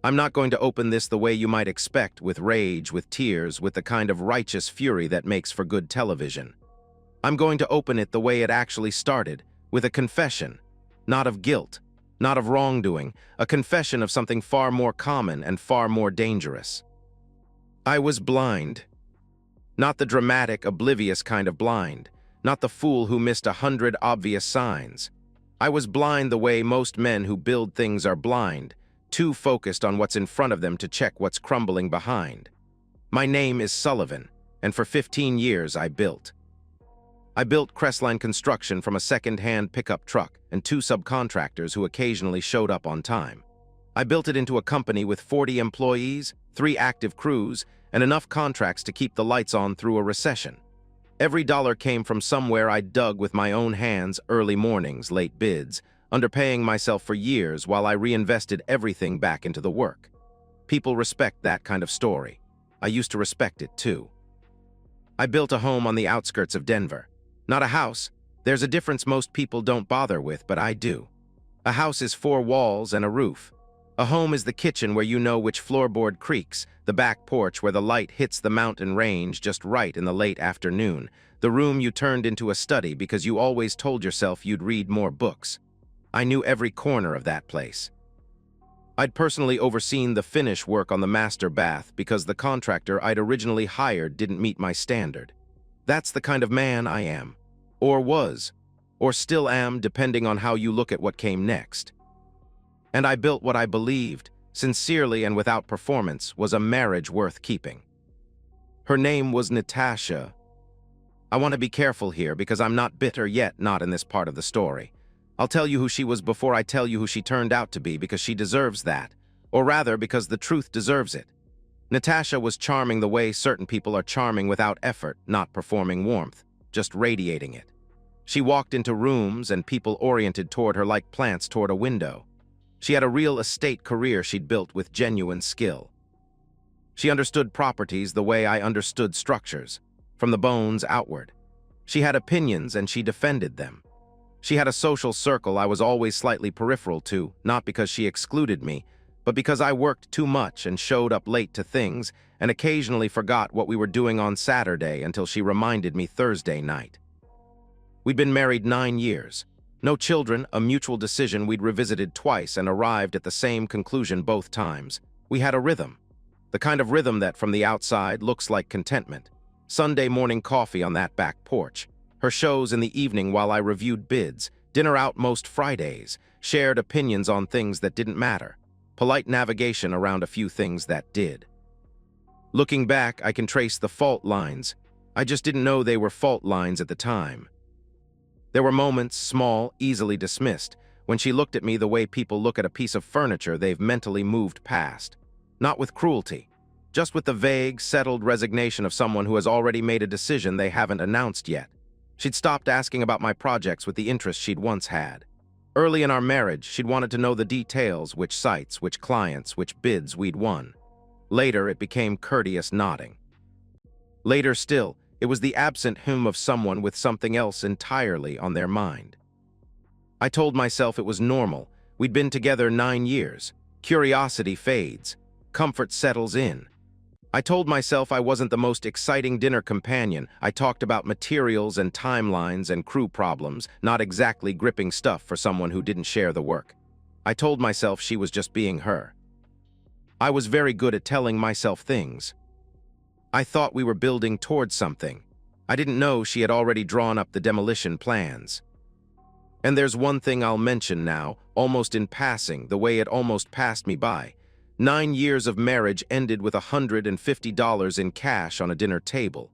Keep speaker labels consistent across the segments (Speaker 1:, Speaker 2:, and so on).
Speaker 1: I'm not going to open this the way you might expect, with rage, with tears, with the kind of righteous fury that makes for good television. I'm going to open it the way it actually started, with a confession, not of guilt, not of wrongdoing, a confession of something far more common and far more dangerous. I was blind. Not the dramatic, oblivious kind of blind, not the fool who missed 100 obvious signs. I was blind the way most men who build things are blind, too focused on what's in front of them to check what's crumbling behind. My name is Sullivan, and for 15 years I built. I built Crestline Construction from a second-hand pickup truck and 2 subcontractors who occasionally showed up on time. I built it into a company with 40 employees, 3 active crews, and enough contracts to keep the lights on through a recession. Every dollar came from somewhere I dug with my own hands, early mornings, late bids, underpaying myself for years while I reinvested everything back into the work. People respect that kind of story. I used to respect it too. I built a home on the outskirts of Denver. Not a house. There's a difference most people don't bother with, but I do. A house is 4 walls and a roof. A home is the kitchen where you know which floorboard creaks, the back porch where the light hits the mountain range just right in the late afternoon, the room you turned into a study because you always told yourself you'd read more books. I knew every corner of that place. I'd personally overseen the finish work on the master bath because the contractor I'd originally hired didn't meet my standard. That's the kind of man I am, or was, or still am depending on how you look at what came next. And I built what I believed, sincerely and without performance, was a marriage worth keeping. Her name was Natasha. I want to be careful here because I'm not bitter yet, not in this part of the story. I'll tell you who she was before I tell you who she turned out to be because she deserves that, or rather because the truth deserves it. Natasha was charming the way certain people are charming without effort, not performing warmth, just radiating it. She walked into rooms and people oriented toward her like plants toward a window. She had a real estate career she'd built with genuine skill. She understood properties the way I understood structures, from the bones outward. She had opinions and she defended them. She had a social circle I was always slightly peripheral to, not because she excluded me, but because I worked too much and showed up late to things and occasionally forgot what we were doing on Saturday until she reminded me Thursday night. We'd been married 9 years. No children, a mutual decision we'd revisited twice and arrived at the same conclusion both times. We had a rhythm. The kind of rhythm that, from the outside, looks like contentment. Sunday morning coffee on that back porch. Her shows in the evening while I reviewed bids. Dinner out most Fridays. Shared opinions on things that didn't matter. Polite navigation around a few things that did. Looking back, I can trace the fault lines. I just didn't know they were fault lines at the time. There were moments, small, easily dismissed, when she looked at me the way people look at a piece of furniture they've mentally moved past. Not with cruelty, just with the vague, settled resignation of someone who has already made a decision they haven't announced yet. She'd stopped asking about my projects with the interest she'd once had. Early in our marriage, she'd wanted to know the details, which sites, which clients, which bids we'd won. Later, it became courteous nodding. Later still, it was the absent hum of someone with something else entirely on their mind. I told myself it was normal. We'd been together 9 years. Curiosity fades. Comfort settles in. I told myself I wasn't the most exciting dinner companion. I talked about materials and timelines and crew problems, not exactly gripping stuff for someone who didn't share the work. I told myself she was just being her. I was very good at telling myself things. I thought we were building towards something. I didn't know she had already drawn up the demolition plans. And there's one thing I'll mention now, almost in passing, the way it almost passed me by. 9 years of marriage ended with $150 in cash on a dinner table.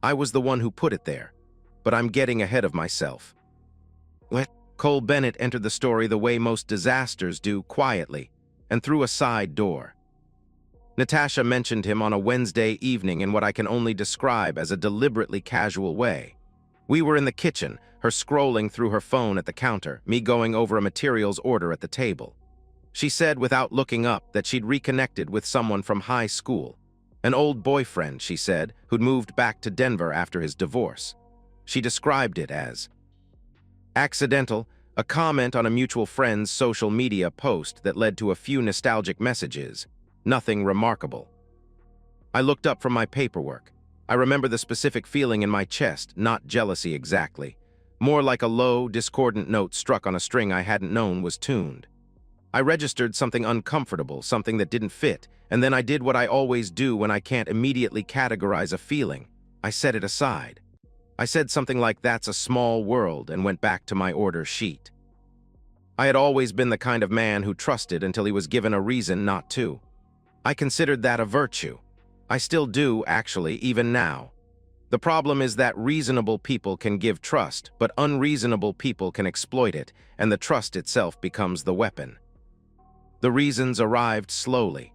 Speaker 1: I was the one who put it there, but I'm getting ahead of myself. Cole Bennett entered the story the way most disasters do, quietly, and through a side door. Natasha mentioned him on a Wednesday evening in what I can only describe as a deliberately casual way. We were in the kitchen, her scrolling through her phone at the counter, me going over a materials order at the table. She said without looking up that she'd reconnected with someone from high school. An old boyfriend, she said, who'd moved back to Denver after his divorce. She described it as accidental, A comment on a mutual friend's social media post that led to a few nostalgic messages. Nothing remarkable. I looked up from my paperwork. I remember the specific feeling in my chest, not jealousy exactly. More like a low, discordant note struck on a string I hadn't known was tuned. I registered something uncomfortable, something that didn't fit, and then I did what I always do when I can't immediately categorize a feeling. I set it aside. I said something like, "That's a small world," and went back to my order sheet. I had always been the kind of man who trusted until he was given a reason not to. I considered that a virtue. I still do, actually, even now. The problem is that reasonable people can give trust, but unreasonable people can exploit it, and the trust itself becomes the weapon. The reasons arrived slowly,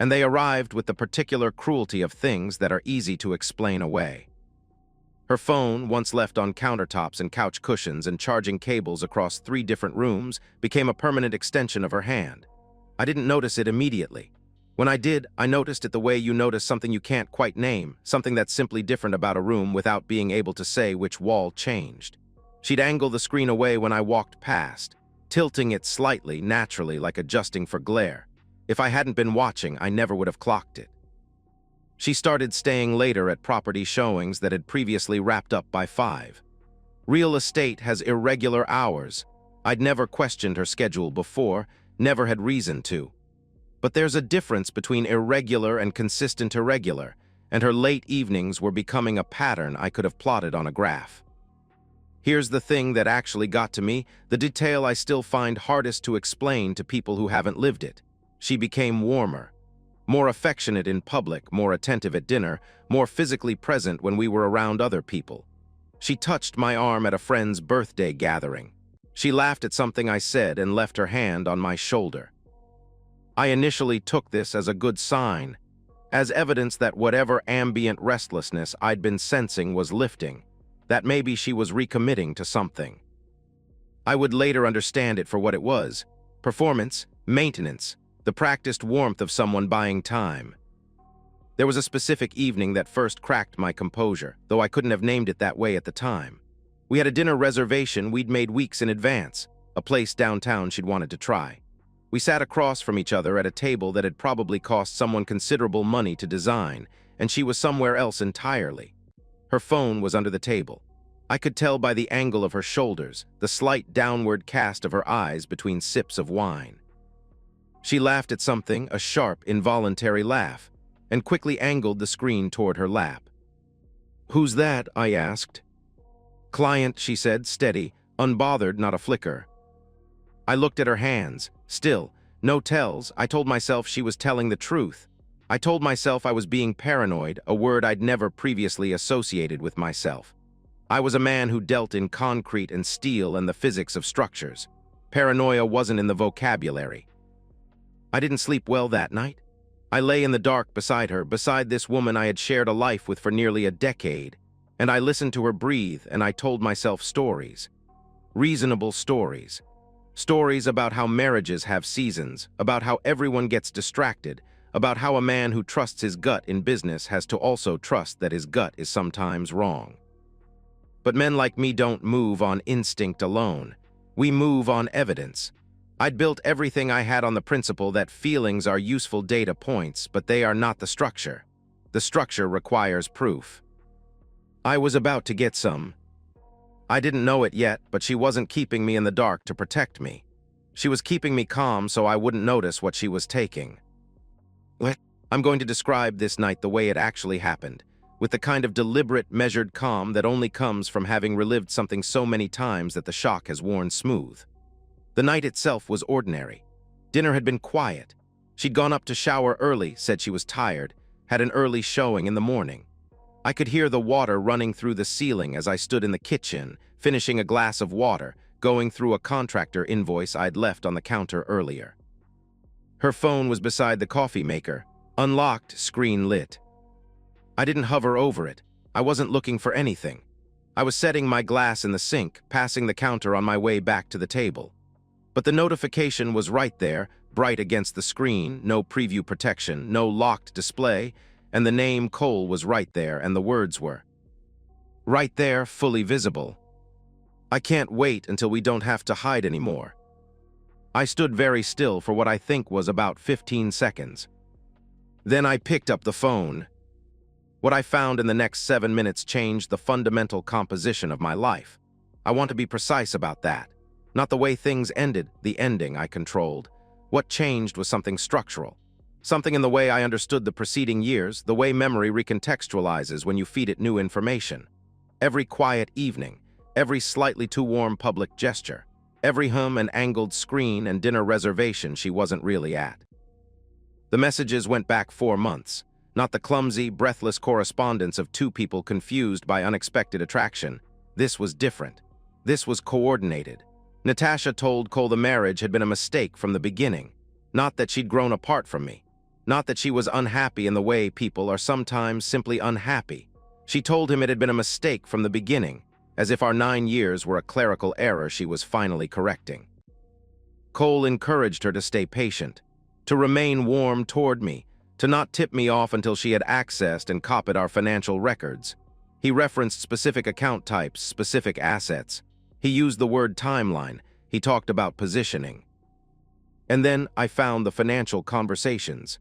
Speaker 1: and they arrived with the particular cruelty of things that are easy to explain away. Her phone, once left on countertops and couch cushions and charging cables across 3 different rooms, became a permanent extension of her hand. I didn't notice it immediately. When I did, I noticed it the way you notice something you can't quite name, something that's simply different about a room without being able to say which wall changed. She'd angle the screen away when I walked past, tilting it slightly, naturally, like adjusting for glare. If I hadn't been watching, I never would have clocked it. She started staying later at property showings that had previously wrapped up by 5. Real estate has irregular hours. I'd never questioned her schedule before, never had reason to. But there's a difference between irregular and consistent irregular, and her late evenings were becoming a pattern I could have plotted on a graph. Here's the thing that actually got to me, the detail I still find hardest to explain to people who haven't lived it. She became warmer. More affectionate in public, more attentive at dinner, more physically present when we were around other people. She touched my arm at a friend's birthday gathering. She laughed at something I said and left her hand on my shoulder. I initially took this as a good sign, as evidence that whatever ambient restlessness I'd been sensing was lifting, that maybe she was recommitting to something. I would later understand it for what it was: performance, maintenance, the practiced warmth of someone buying time. There was a specific evening that first cracked my composure, though I couldn't have named it that way at the time. We had a dinner reservation we'd made weeks in advance, a place downtown she'd wanted to try. We sat across from each other at a table that had probably cost someone considerable money to design, and she was somewhere else entirely. Her phone was under the table. I could tell by the angle of her shoulders, the slight downward cast of her eyes between sips of wine. She laughed at something, a sharp, involuntary laugh, and quickly angled the screen toward her lap. "Who's that?" I asked. "Client," she said, steady, unbothered, not a flicker. I looked at her hands. Still, no tells. I told myself she was telling the truth. I told myself I was being paranoid, a word I'd never previously associated with myself. I was a man who dealt in concrete and steel and the physics of structures. Paranoia wasn't in the vocabulary. I didn't sleep well that night. I lay in the dark beside her, beside this woman I had shared a life with for nearly a decade, and I listened to her breathe, and I told myself stories. Reasonable stories. Stories about how marriages have seasons, about how everyone gets distracted, about how a man who trusts his gut in business has to also trust that his gut is sometimes wrong. But men like me don't move on instinct alone. We move on evidence. I'd built everything I had on the principle that feelings are useful data points, but they are not the structure. The structure requires proof. I was about to get some. I didn't know it yet, but she wasn't keeping me in the dark to protect me. She was keeping me calm so I wouldn't notice what she was taking. I'm going to describe this night the way it actually happened, with the kind of deliberate, measured calm that only comes from having relived something so many times that the shock has worn smooth. The night itself was ordinary. Dinner had been quiet. She'd gone up to shower early, said she was tired, had an early showing in the morning. I could hear the water running through the ceiling as I stood in the kitchen, finishing a glass of water, going through a contractor invoice I'd left on the counter earlier. Her phone was beside the coffee maker, unlocked, screen lit. I didn't hover over it. I wasn't looking for anything. I was setting my glass in the sink, passing the counter on my way back to the table. But the notification was right there, bright against the screen, no preview protection, no locked display, and the name Cole was right there, and the words were right there, fully visible. I can't wait until we don't have to hide anymore. I stood very still for what I think was about 15 seconds. Then I picked up the phone. What I found in the next 7 minutes changed the fundamental composition of my life. I want to be precise about that. Not the way things ended, the ending I controlled. What changed was something structural. Something in the way I understood the preceding years, the way memory recontextualizes when you feed it new information. Every quiet evening, every slightly too warm public gesture, every hum and angled screen and dinner reservation she wasn't really at. The messages went back 4 months, not the clumsy, breathless correspondence of two people confused by unexpected attraction. This was different. This was coordinated. Natasha told Cole the marriage had been a mistake from the beginning. Not that she'd grown apart from me. Not that she was unhappy in the way people are sometimes simply unhappy. She told him it had been a mistake from the beginning, as if our 9 years were a clerical error she was finally correcting. Cole encouraged her to stay patient, to remain warm toward me, to not tip me off until she had accessed and copied our financial records. He referenced specific account types, specific assets. He used the word timeline. He talked about positioning. And then I found the financial conversations.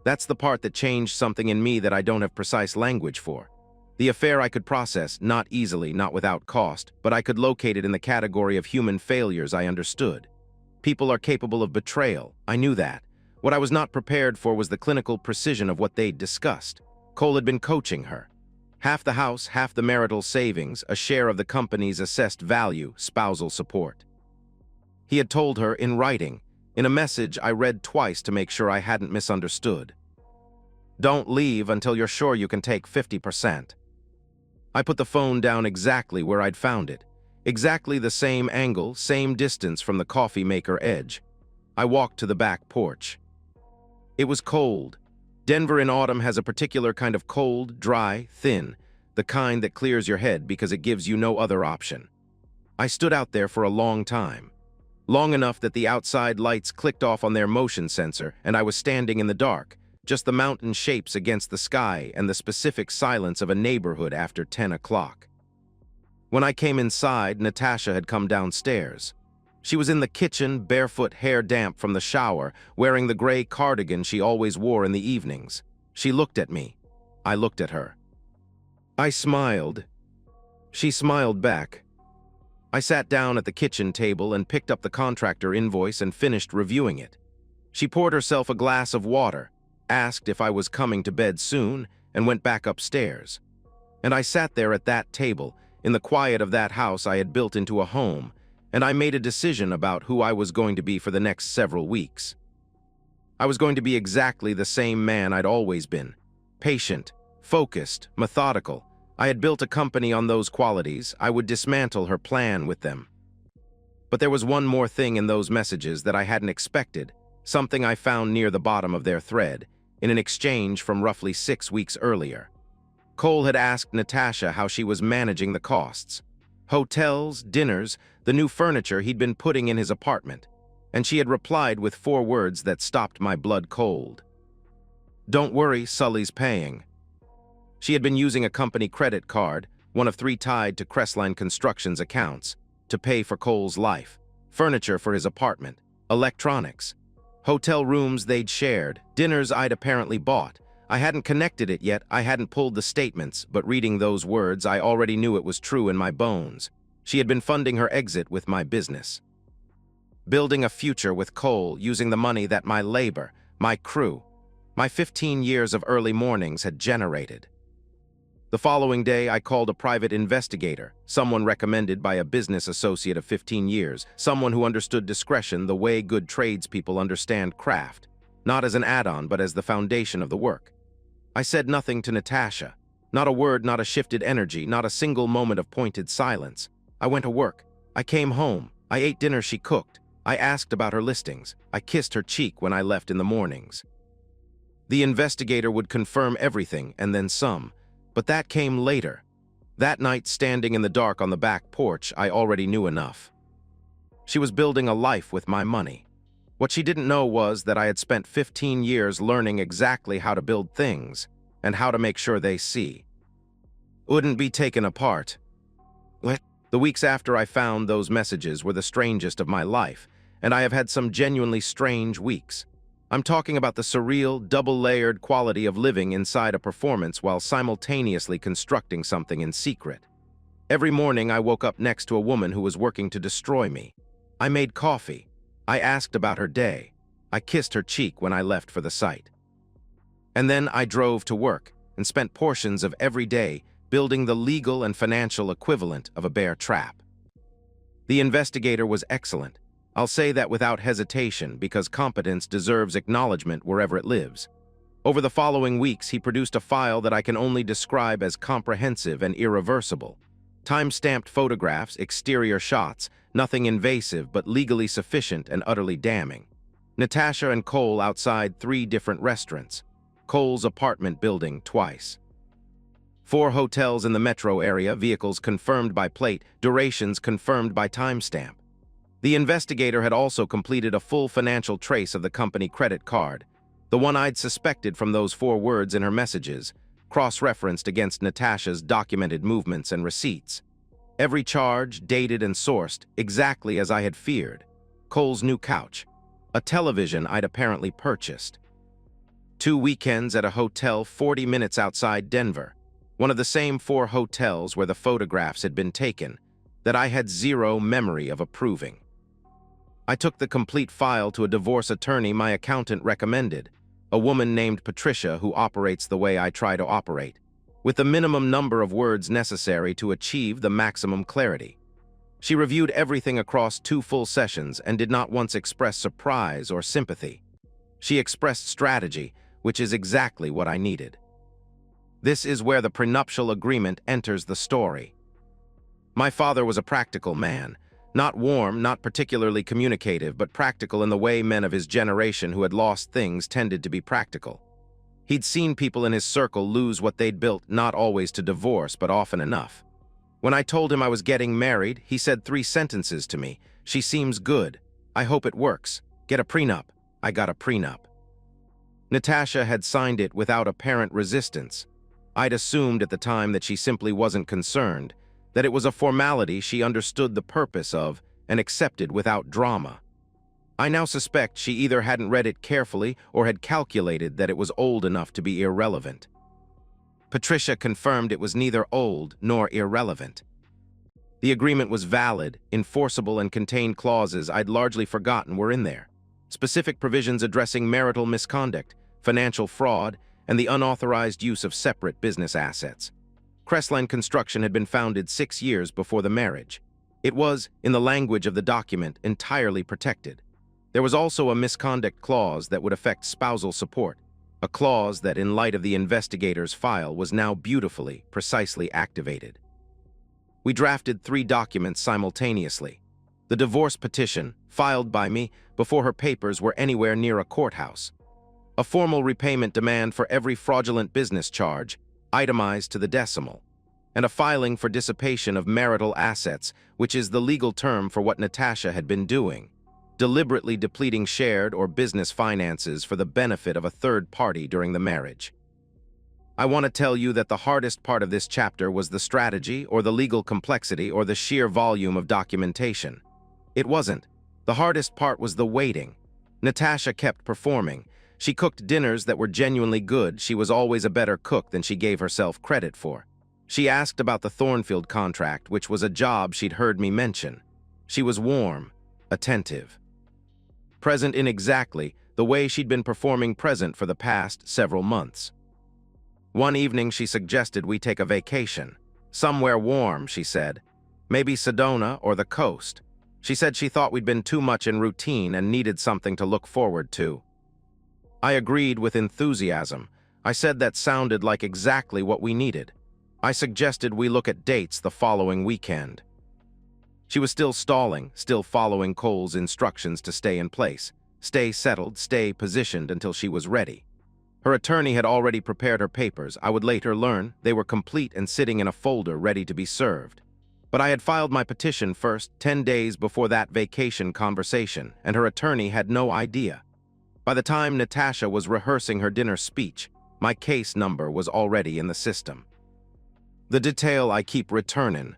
Speaker 1: That's the part that changed something in me that I don't have precise language for. The affair I could process, not easily, not without cost, but I could locate it in the category of human failures I understood. People are capable of betrayal. I knew that. What I was not prepared for was the clinical precision of what they'd discussed. Cole had been coaching her. Half the house, half the marital savings, a share of the company's assessed value, spousal support. He had told her in writing, in a message I read twice to make sure I hadn't misunderstood. Don't leave until you're sure you can take 50%. I put the phone down exactly where I'd found it. Exactly the same angle, same distance from the coffee maker edge. I walked to the back porch. It was cold. Denver in autumn has a particular kind of cold, dry, thin, the kind that clears your head because it gives you no other option. I stood out there for a long time. Long enough that the outside lights clicked off on their motion sensor and I was standing in the dark, just the mountain shapes against the sky and the specific silence of a neighborhood after 10 o'clock. When I came inside, Natasha had come downstairs. She was in the kitchen, barefoot, hair damp from the shower, wearing the gray cardigan she always wore in the evenings. She looked at me. I looked at her. I smiled. She smiled back. I sat down at the kitchen table and picked up the contractor invoice and finished reviewing it. She poured herself a glass of water, asked if I was coming to bed soon, and went back upstairs. And I sat there at that table, in the quiet of that house I had built into a home, and I made a decision about who I was going to be for the next several weeks. I was going to be exactly the same man I'd always been. Patient, focused, methodical. I had built a company on those qualities. I would dismantle her plan with them. But there was one more thing in those messages that I hadn't expected, something I found near the bottom of their thread, in an exchange from roughly 6 weeks earlier. Cole had asked Natasha how she was managing the costs. Hotels, dinners, the new furniture he'd been putting in his apartment, and she had replied with 4 words that stopped my blood cold. Don't worry, Sully's paying. She had been using a company credit card, one of 3 tied to Crestline Construction's accounts, to pay for Cole's life, furniture for his apartment, electronics, hotel rooms they'd shared, dinners I'd apparently bought. I hadn't connected it yet, I hadn't pulled the statements, but reading those words, I already knew it was true in my bones. She had been funding her exit with my business. Building a future with Cole using the money that my labor, my crew, my 15 years of early mornings had generated. The following day, I called a private investigator, someone recommended by a business associate of 15 years, someone who understood discretion the way good tradespeople understand craft, not as an add-on but as the foundation of the work. I said nothing to Natasha. Not a word, not a shifted energy, not a single moment of pointed silence. I went to work. I came home. I ate dinner she cooked. I asked about her listings. I kissed her cheek when I left in the mornings. The investigator would confirm everything and then some, but that came later. That night, standing in the dark on the back porch, I already knew enough. She was building a life with my money. What she didn't know was that I had spent 15 years learning exactly how to build things and how to make sure they see. Wouldn't be taken apart. What? The weeks after I found those messages were the strangest of my life, and I have had some genuinely strange weeks. I'm talking about the surreal, double-layered quality of living inside a performance while simultaneously constructing something in secret. Every morning I woke up next to a woman who was working to destroy me. I made coffee. I asked about her day. I kissed her cheek when I left for the site. And then I drove to work and spent portions of every day building the legal and financial equivalent of a bear trap. The investigator was excellent. I'll say that without hesitation because competence deserves acknowledgement wherever it lives. Over the following weeks, he produced a file that I can only describe as comprehensive and irreversible. Time-stamped photographs, exterior shots, nothing invasive but legally sufficient and utterly damning. Natasha and Cole outside 3 different restaurants. Cole's apartment building twice. 4 hotels in the metro area, vehicles confirmed by plate, durations confirmed by timestamp. The investigator had also completed a full financial trace of the company credit card, the one I'd suspected from those 4 words in her messages, cross-referenced against Natasha's documented movements and receipts. Every charge, dated and sourced, exactly as I had feared. Cole's new couch. A television I'd apparently purchased. 2 weekends at a hotel 40 minutes outside Denver. One of the same 4 hotels where the photographs had been taken, that I had zero memory of approving. I took the complete file to a divorce attorney my accountant recommended, a woman named Patricia who operates the way I try to operate, with the minimum number of words necessary to achieve the maximum clarity. She reviewed everything across 2 full sessions and did not once express surprise or sympathy. She expressed strategy, which is exactly what I needed. This is where the prenuptial agreement enters the story. My father was a practical man, not warm, not particularly communicative, but practical in the way men of his generation who had lost things tended to be practical. He'd seen people in his circle lose what they'd built, not always to divorce, but often enough. When I told him I was getting married, he said 3 sentences to me. She seems good. I hope it works. Get a prenup. I got a prenup. Natasha had signed it without apparent resistance. I'd assumed at the time that she simply wasn't concerned, that it was a formality she understood the purpose of and accepted without drama. I now suspect she either hadn't read it carefully or had calculated that it was old enough to be irrelevant. Patricia confirmed it was neither old nor irrelevant. The agreement was valid, enforceable, and contained clauses I'd largely forgotten were in there. Specific provisions addressing marital misconduct, financial fraud, and the unauthorized use of separate business assets. Crestline Construction had been founded 6 years before the marriage. It was, in the language of the document, entirely protected. There was also a misconduct clause that would affect spousal support, a clause that, in light of the investigator's file, was now beautifully, precisely activated. We drafted 3 documents simultaneously. The divorce petition, filed by me before her papers were anywhere near a courthouse. A formal repayment demand for every fraudulent business charge, itemized to the decimal, and a filing for dissipation of marital assets, which is the legal term for what Natasha had been doing, deliberately depleting shared or business finances for the benefit of a third party during the marriage. I want to tell you that the hardest part of this chapter was the strategy or the legal complexity or the sheer volume of documentation. It wasn't. The hardest part was the waiting. Natasha kept performing. She cooked dinners that were genuinely good. She was always a better cook than she gave herself credit for. She asked about the Thornfield contract, which was a job she'd heard me mention. She was warm, attentive, present in exactly the way she'd been performing present for the past several months. One evening she suggested we take a vacation. Somewhere warm, she said. Maybe Sedona or the coast. She said she thought we'd been too much in routine and needed something to look forward to. I agreed with enthusiasm. I said that sounded like exactly what we needed. I suggested we look at dates the following weekend. She was still stalling, still following Cole's instructions to stay in place, stay settled, stay positioned until she was ready. Her attorney had already prepared her papers. I would later learn they were complete and sitting in a folder ready to be served. But I had filed my petition first 10 days before that vacation conversation, and her attorney had no idea. By the time Natasha was rehearsing her dinner speech, my case number was already in the system. The detail I keep returning.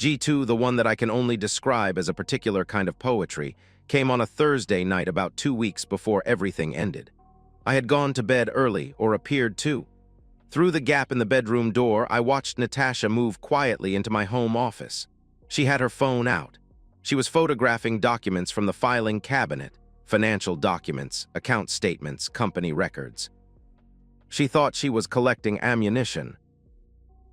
Speaker 1: G2, the one that I can only describe as a particular kind of poetry, came on a Thursday night about 2 weeks before everything ended. I had gone to bed early, or appeared to. Through the gap in the bedroom door, I watched Natasha move quietly into my home office. She had her phone out. She was photographing documents from the filing cabinet, financial documents, account statements, company records. She thought she was collecting ammunition.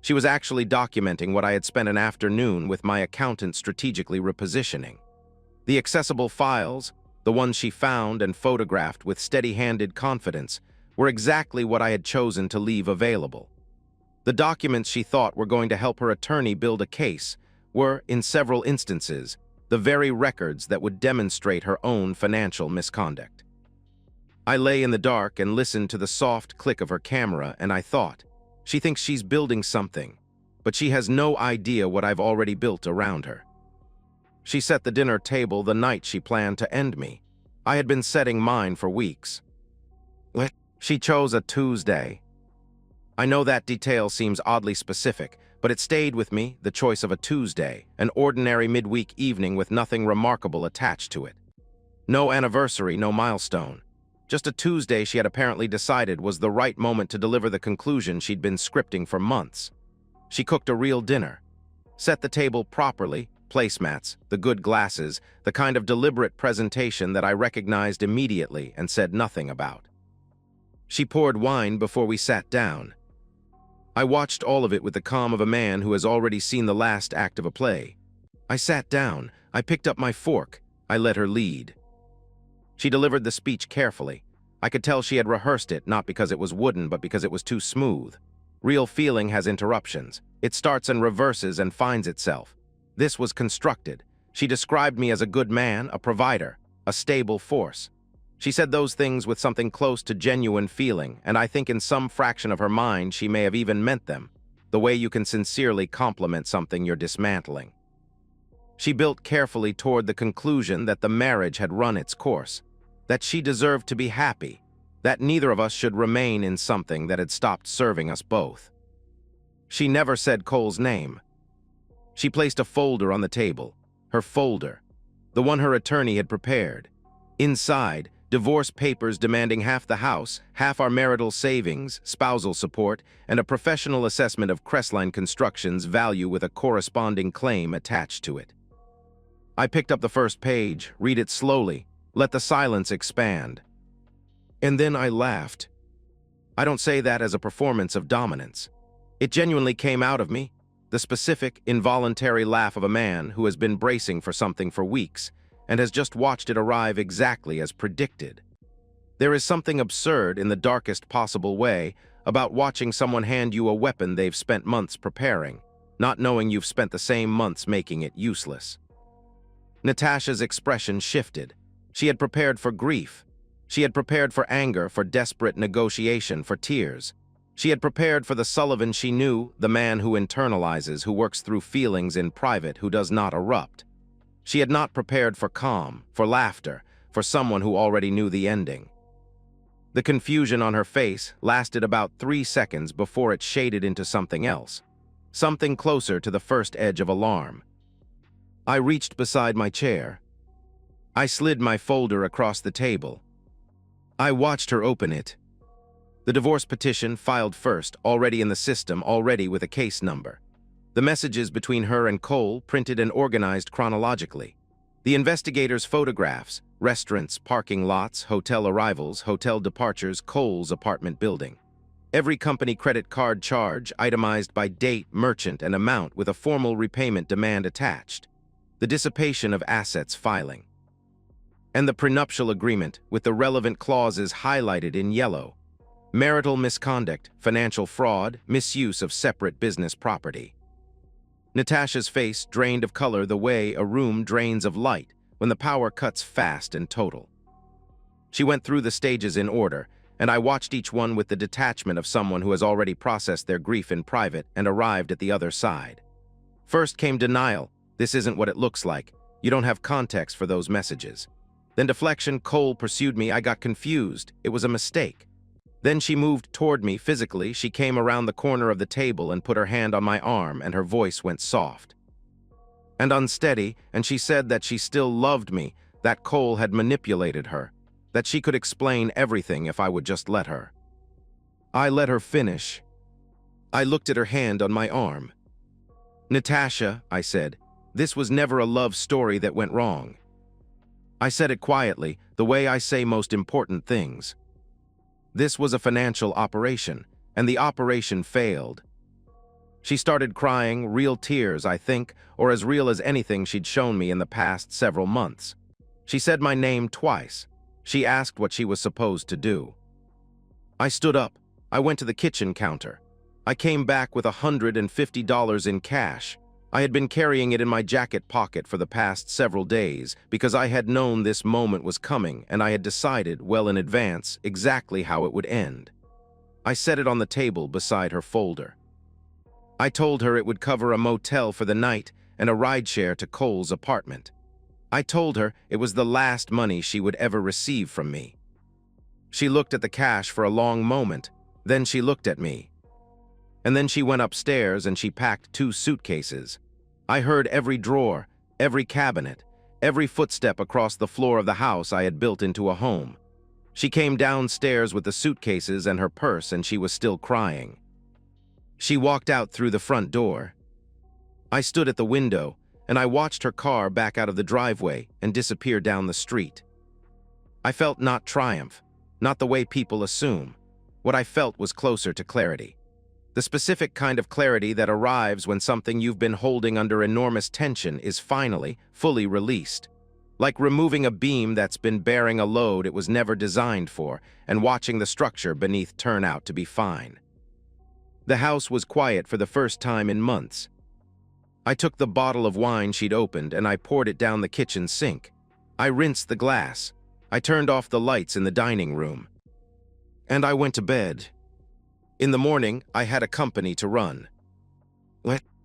Speaker 1: She was actually documenting what I had spent an afternoon with my accountant strategically repositioning. The accessible files, the ones she found and photographed with steady-handed confidence, were exactly what I had chosen to leave available. The documents she thought were going to help her attorney build a case were, in several instances, the very records that would demonstrate her own financial misconduct. I lay in the dark and listened to the soft click of her camera, and I thought, she thinks she's building something, but she has no idea what I've already built around her. She set the dinner table the night she planned to end me. I had been setting mine for weeks. She chose a Tuesday. I know that detail seems oddly specific, but it stayed with me, the choice of a Tuesday, an ordinary midweek evening with nothing remarkable attached to it. No anniversary, no milestone. Just a Tuesday she had apparently decided was the right moment to deliver the conclusion she'd been scripting for months. She cooked a real dinner, set the table properly, placemats, the good glasses, the kind of deliberate presentation that I recognized immediately and said nothing about. She poured wine before we sat down. I watched all of it with the calm of a man who has already seen the last act of a play. I sat down, I picked up my fork, I let her lead. She delivered the speech carefully. I could tell she had rehearsed it, not because it was wooden, but because it was too smooth. Real feeling has interruptions. It starts and reverses and finds itself. This was constructed. She described me as a good man, a provider, a stable force. She said those things with something close to genuine feeling, and I think in some fraction of her mind she may have even meant them, the way you can sincerely compliment something you're dismantling. She built carefully toward the conclusion that the marriage had run its course, that she deserved to be happy, that neither of us should remain in something that had stopped serving us both. She never said Cole's name. She placed a folder on the table, her folder, the one her attorney had prepared. Inside, divorce papers demanding half the house, half our marital savings, spousal support, and a professional assessment of Crestline Construction's value with a corresponding claim attached to it. I picked up the first page, read it slowly, let the silence expand. And then I laughed. I don't say that as a performance of dominance. It genuinely came out of me, the specific, involuntary laugh of a man who has been bracing for something for weeks and has just watched it arrive exactly as predicted. There is something absurd in the darkest possible way about watching someone hand you a weapon they've spent months preparing, not knowing you've spent the same months making it useless. Natasha's expression shifted. She had prepared for grief. She had prepared for anger, for desperate negotiation, for tears. She had prepared for the Sullivan she knew, the man who internalizes, who works through feelings in private, who does not erupt. She had not prepared for calm, for laughter, for someone who already knew the ending. The confusion on her face lasted about 3 seconds before it shaded into something else, something closer to the first edge of alarm. I reached beside my chair. I slid my folder across the table. I watched her open it. The divorce petition filed first, already in the system, already with a case number. The messages between her and Cole printed and organized chronologically. The investigators' photographs, restaurants, parking lots, hotel arrivals, hotel departures, Cole's apartment building. Every company credit card charge itemized by date, merchant, and amount with a formal repayment demand attached. The dissipation of assets filing. And the prenuptial agreement with the relevant clauses highlighted in yellow. Marital misconduct, financial fraud, misuse of separate business property. Natasha's face drained of color the way a room drains of light when the power cuts fast and total. She went through the stages in order, and I watched each one with the detachment of someone who has already processed their grief in private and arrived at the other side. First came denial. This isn't what it looks like. You don't have context for those messages. Then deflection. Cole pursued me. I got confused. It was a mistake. Then she moved toward me physically. She came around the corner of the table and put her hand on my arm, and her voice went soft. and unsteady, and she said that she still loved me, that Cole had manipulated her, that she could explain everything if I would just let her. I let her finish. I looked at her hand on my arm. "Natasha," I said, "this was never a love story that went wrong." I said it quietly, the way I say most important things. This was a financial operation, and the operation failed. She started crying, real tears, I think, or as real as anything she'd shown me in the past several months. She said my name twice. She asked what she was supposed to do. I stood up. I went to the kitchen counter. I came back with $150 in cash. I had been carrying it in my jacket pocket for the past several days because I had known this moment was coming, and I had decided, well in advance, exactly how it would end. I set it on the table beside her folder. I told her it would cover a motel for the night and a rideshare to Cole's apartment. I told her it was the last money she would ever receive from me. She looked at the cash for a long moment, then she looked at me. And then she went upstairs and she packed 2 suitcases. I heard every drawer, every cabinet, every footstep across the floor of the house I had built into a home. She came downstairs with the suitcases and her purse, and she was still crying. She walked out through the front door. I stood at the window, and I watched her car back out of the driveway and disappear down the street. I felt not triumph, not the way people assume. What I felt was closer to clarity. The specific kind of clarity that arrives when something you've been holding under enormous tension is finally, fully released. Like removing a beam that's been bearing a load it was never designed for, and watching the structure beneath turn out to be fine. The house was quiet for the first time in months. I took the bottle of wine she'd opened and I poured it down the kitchen sink. I rinsed the glass. I turned off the lights in the dining room. And I went to bed. In the morning, I had a company to run.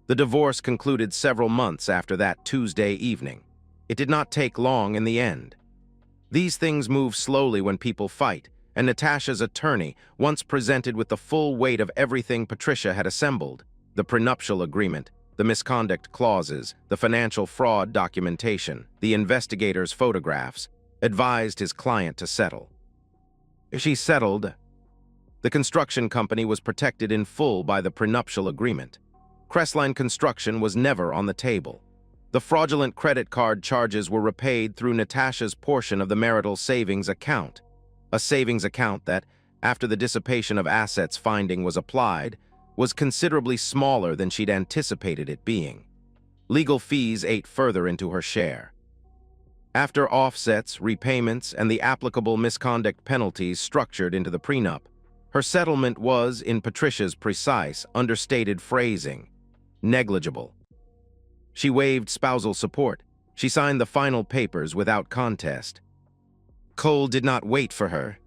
Speaker 1: The divorce concluded several months after that Tuesday evening. It did not take long in the end. These things move slowly when people fight, and Natasha's attorney, once presented with the full weight of everything Patricia had assembled, the prenuptial agreement, the misconduct clauses, the financial fraud documentation, the investigator's photographs, advised his client to settle. She settled. The construction company was protected in full by the prenuptial agreement. Crestline Construction was never on the table. The fraudulent credit card charges were repaid through Natasha's portion of the marital savings account, a savings account that, after the dissipation of assets finding was applied, was considerably smaller than she'd anticipated it being. Legal fees ate further into her share. After offsets, repayments, and the applicable misconduct penalties structured into the prenup, her settlement was, in Patricia's precise, understated phrasing, negligible. She waived spousal support. She signed the final papers without contest. Cole did not wait for her.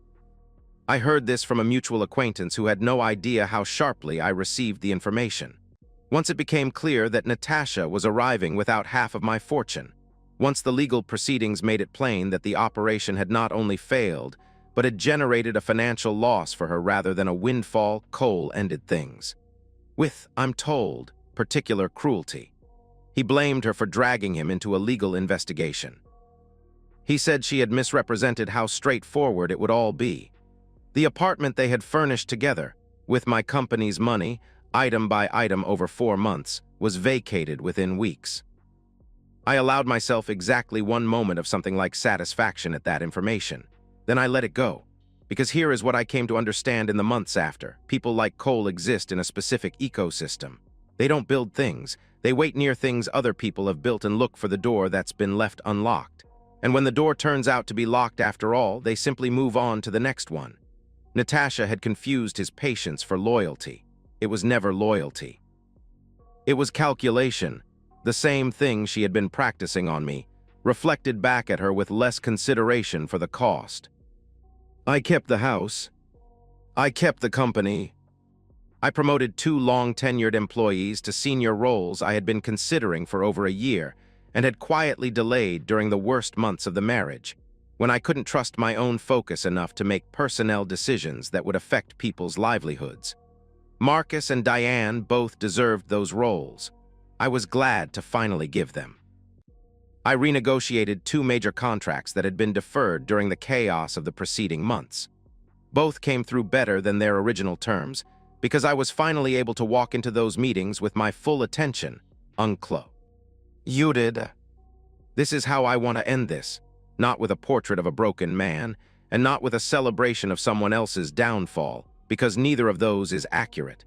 Speaker 1: I heard this from a mutual acquaintance who had no idea how sharply I received the information. Once it became clear that Natasha was arriving without half of my fortune, once the legal proceedings made it plain that the operation had not only failed, but had generated a financial loss for her rather than a windfall, Cole ended things. With, I'm told, particular cruelty. He blamed her for dragging him into a legal investigation. He said she had misrepresented how straightforward it would all be. The apartment they had furnished together, with my company's money, item by item over 4 months, was vacated within weeks. I allowed myself exactly one moment of something like satisfaction at that information. Then I let it go, because here is what I came to understand in the months after. People like Cole exist in a specific ecosystem. They don't build things. They wait near things other people have built and look for the door that's been left unlocked. And when the door turns out to be locked after all, they simply move on to the next one. Natasha had confused his patience for loyalty. It was never loyalty. It was calculation, the same thing she had been practicing on me, reflected back at her with less consideration for the cost. I kept the house. I kept the company. I promoted 2 long-tenured employees to senior roles I had been considering for over a year and had quietly delayed during the worst months of the marriage, when I couldn't trust my own focus enough to make personnel decisions that would affect people's livelihoods. Marcus and Diane both deserved those roles. I was glad to finally give them. I renegotiated two major contracts that had been deferred during the chaos of the preceding months. Both came through better than their original terms, because I was finally able to walk into those meetings with my full attention. Unclo. You did. This is how I want to end this, not with a portrait of a broken man, and not with a celebration of someone else's downfall, because neither of those is accurate.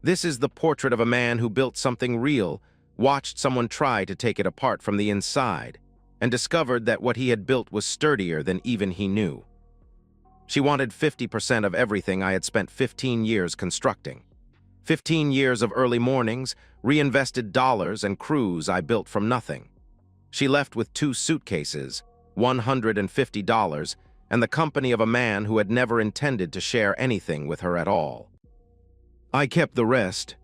Speaker 1: This is the portrait of a man who built something real, watched someone try to take it apart from the inside, and discovered that what he had built was sturdier than even he knew. She wanted 50% of everything I had spent 15 years constructing. 15 years of early mornings, reinvested dollars, and crews I built from nothing. She left with 2 suitcases, $150, and the company of a man who had never intended to share anything with her at all. I kept the rest,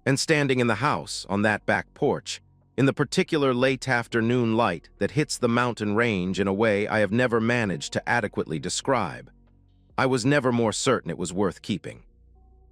Speaker 1: and standing in the house on that back porch, in the particular late afternoon light that hits the mountain range in a way I have never managed to adequately describe, I was never more certain it was worth keeping.